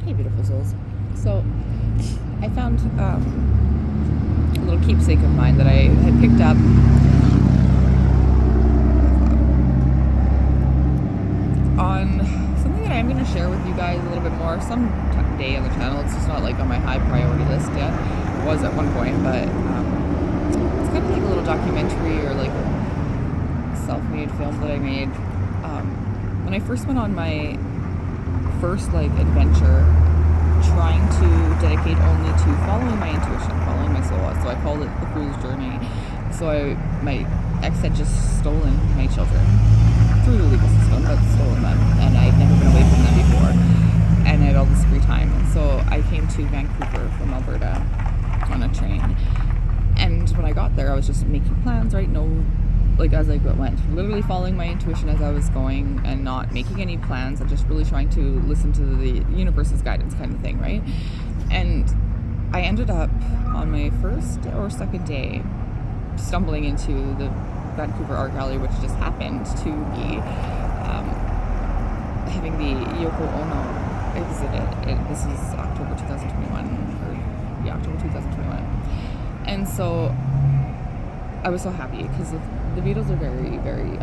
Hey, beautiful souls. So, I found a little keepsake of mine that I had picked up on something that I'm going to share with you guys a little bit more some day on the channel. It's just not like on my high priority list yet. It was at one point, but it's kind of like a little documentary or like self-made film that I made. When I first went on my first like adventure, trying to dedicate only to following my intuition, following my soul. So I called it the Fool's Journey. So my ex had just stolen my children through the legal system, but stolen them, and I'd never been away from them before, and I had all this free time. And so I came to Vancouver from Alberta on a train, and when I got there, I was just making plans, right? As I went, literally following my intuition as I was going and not making any plans and just really trying to listen to the universe's guidance kind of thing, right? And I ended up on my first or second day stumbling into the Vancouver Art Gallery, which just happened to be having the Yoko Ono exhibit. This was October 2021, October 2021. And so I was so happy because the Beatles are very, very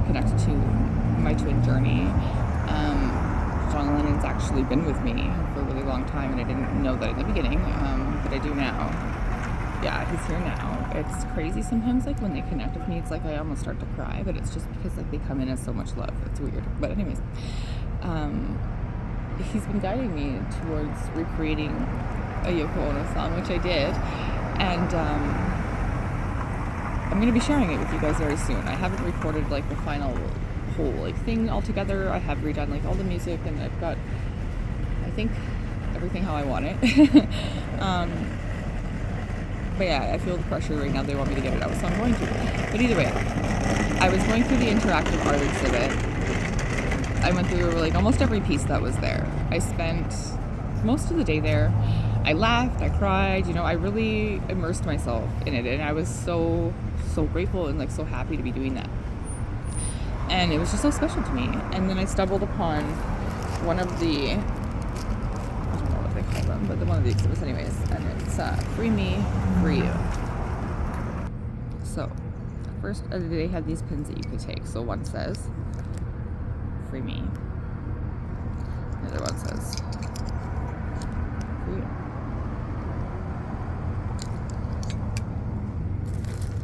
connected to my twin journey. John Lennon's actually been with me for a really long time, and I didn't know that in the beginning, but I do now. Yeah, he's here now. It's crazy sometimes, like when they connect with me, it's like I almost start to cry, but it's just because like they come in as so much love. It's weird. But anyways, he's been guiding me towards recreating a Yoko Ono song, which I did, and I'm going to be sharing it with you guys very soon. I haven't recorded like the final whole like thing all together. I have redone like all the music, and I've got, I think, everything how I want it. But yeah, I feel the pressure right now. They want me to get it out, so I'm going to. But either way, I was going through the interactive art exhibit. I went through like almost every piece that was there. I spent most of the day there. I laughed, I cried, I really immersed myself in it, and I was so grateful and like so happy to be doing that. And it was just so special to me. And then I stumbled upon one of the, I don't know what they call them, but one of the exhibits anyways, and it's Free Me, Free You. So first they had these pins that you could take. So one says Free Me, the other one says Free You.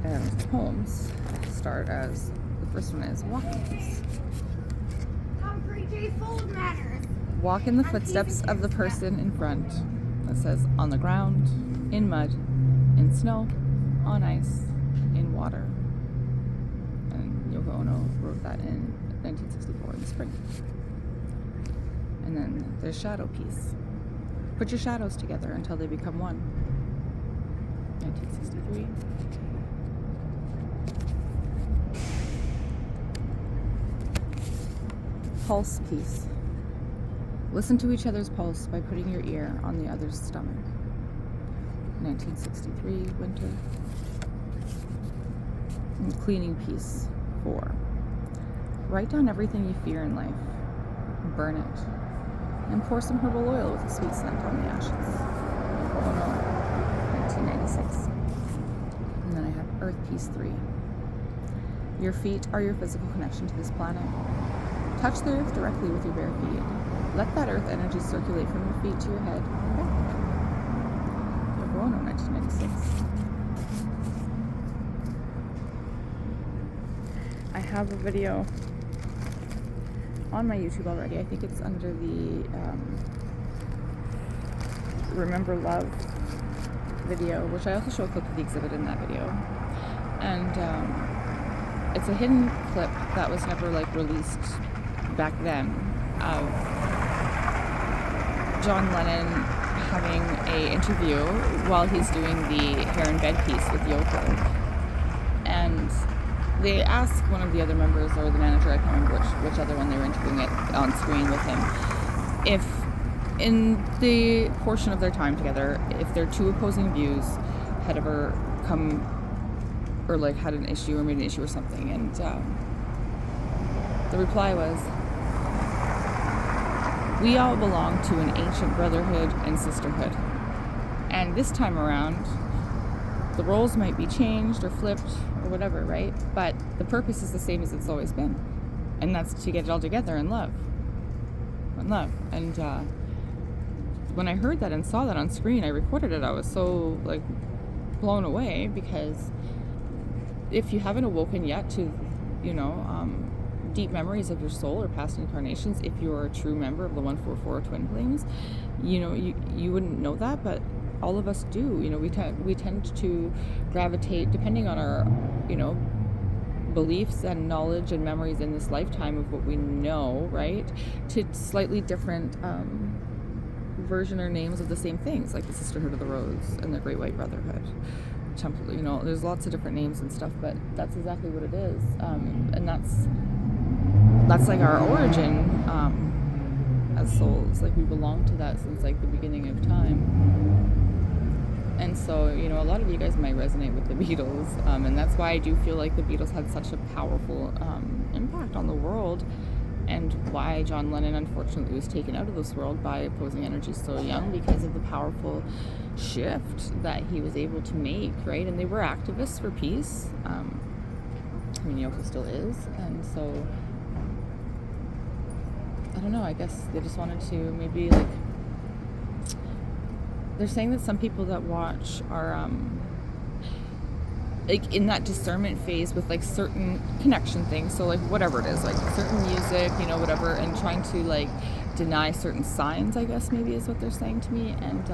And the poems start as, the first one is walking piece. Walk in the footsteps of the person in front. That says on the ground, in mud, in snow, on ice, in water. And Yoko Ono wrote that in 1964 in the spring. And then there's shadow piece. Put your shadows together until they become one. 1963. Pulse piece. Listen to each other's pulse by putting your ear on the other's stomach. 1963, winter. And cleaning piece 4. Write down everything you fear in life. Burn it. And pour some herbal oil with a sweet scent on the ashes. Oh no. 1996. And then I have Earth piece 3. Your feet are your physical connection to this planet. Touch the earth directly with your bare feet. Let that earth energy circulate from your feet to your head. Yoko Ono, 1996. I have a video on my YouTube already. I think it's under the Remember Love video, which I also show a clip of the exhibit in that video. And it's a hidden clip that was never like released back then of John Lennon having a interview while he's doing the hair in bed piece with Yoko, and they ask one of the other members or the manager, I can't remember which other one they were interviewing it on screen with him, if in the portion of their time together, if their two opposing views had ever come or like had an issue or made an issue or something, and the reply was, We all belong to an ancient brotherhood and sisterhood. And this time around, the roles might be changed or flipped or whatever, right? But the purpose is the same as it's always been. And that's to get it all together in love. In love. And when I heard that and saw that on screen, I recorded it. I was so like blown away, because if you haven't awoken yet to, deep memories of your soul or past incarnations, if you're a true member of the 144 twin flames, you wouldn't know that, but all of us do. We tend to gravitate, depending on our, beliefs and knowledge and memories in this lifetime of what we know, right, to slightly different version or names of the same things, like the Sisterhood of the Rose and the Great White Brotherhood. Temple, there's lots of different names and stuff, but that's exactly what it is. And that's like our origin as souls. Like, we belong to that since like the beginning of time. And so, a lot of you guys might resonate with the Beatles, and that's why I do feel like the Beatles had such a powerful impact on the world, and why John Lennon unfortunately was taken out of this world by opposing energy so young, because of the powerful shift that he was able to make, right? And they were activists for peace. Yoko still is, and so I don't know, I guess they just wanted to maybe like, they're saying that some people that watch are like in that discernment phase with like certain connection things, so like whatever it is, like certain music, whatever, and trying to like deny certain signs, I guess maybe is what they're saying to me. And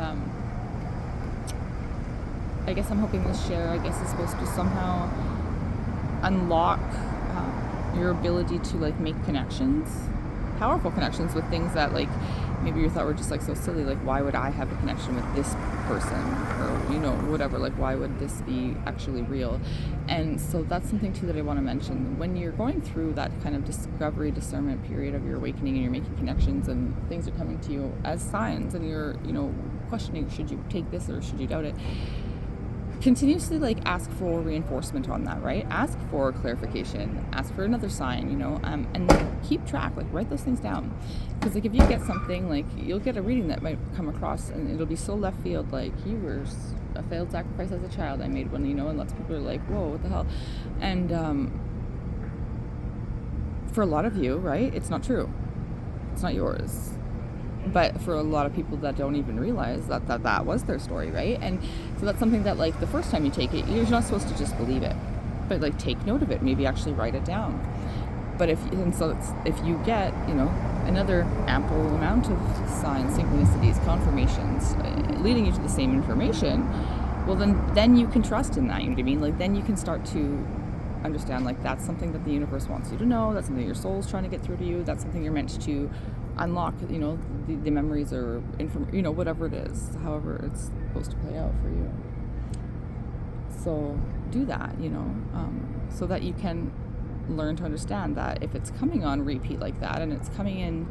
I guess I'm hoping this share, I guess, is supposed to somehow unlock your ability to like make connections, powerful connections with things that like maybe you thought were just like so silly, like why would I have a connection with this person, or whatever, like why would this be actually real? And so that's something too that I want to mention. When you're going through that kind of discovery, discernment period of your awakening, and you're making connections and things are coming to you as signs, and you're questioning, should you take this or should you doubt it, continuously like ask for reinforcement on that, right? Ask for clarification, ask for another sign, and keep track, like write those things down. Because like if you get something, like you'll get a reading that might come across and it'll be so left field, like you were a failed sacrifice as a child, I made one, and lots of people are like, whoa, what the hell? And for a lot of you, right, it's not true, it's not yours. But for a lot of people that don't even realize that was their story, right? And so that's something that like the first time you take it, you're not supposed to just believe it, but like take note of it, maybe actually write it down. But if you get another ample amount of signs, synchronicities, confirmations leading you to the same information, well then you can trust in that. You know what I mean? Like then you can start to understand, like that's something that the universe wants you to know. That's something your soul's trying to get through to you. That's something you're meant to unlock, the memories or whatever it is, however it's supposed to play out for you. So do that, so that you can learn to understand that if it's coming on repeat like that, and it's coming in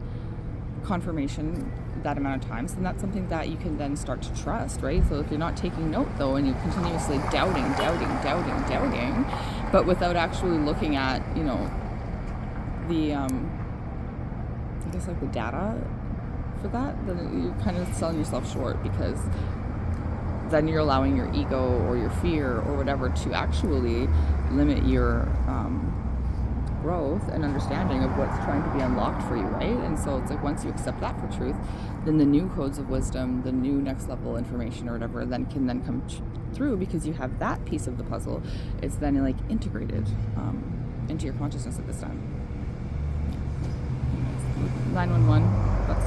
confirmation that amount of times, then that's something that you can then start to trust, right? So if you're not taking note though, and you're continuously doubting, but without actually looking at, the I guess like the data for that, then you're kind of selling yourself short, because then you're allowing your ego or your fear or whatever to actually limit your growth and understanding of what's trying to be unlocked for you, right? And so it's like once you accept that for truth, then the new codes of wisdom, the new next level information or whatever, then can then come through, because you have that piece of the puzzle. It's then like integrated into your consciousness at this time. 911, that's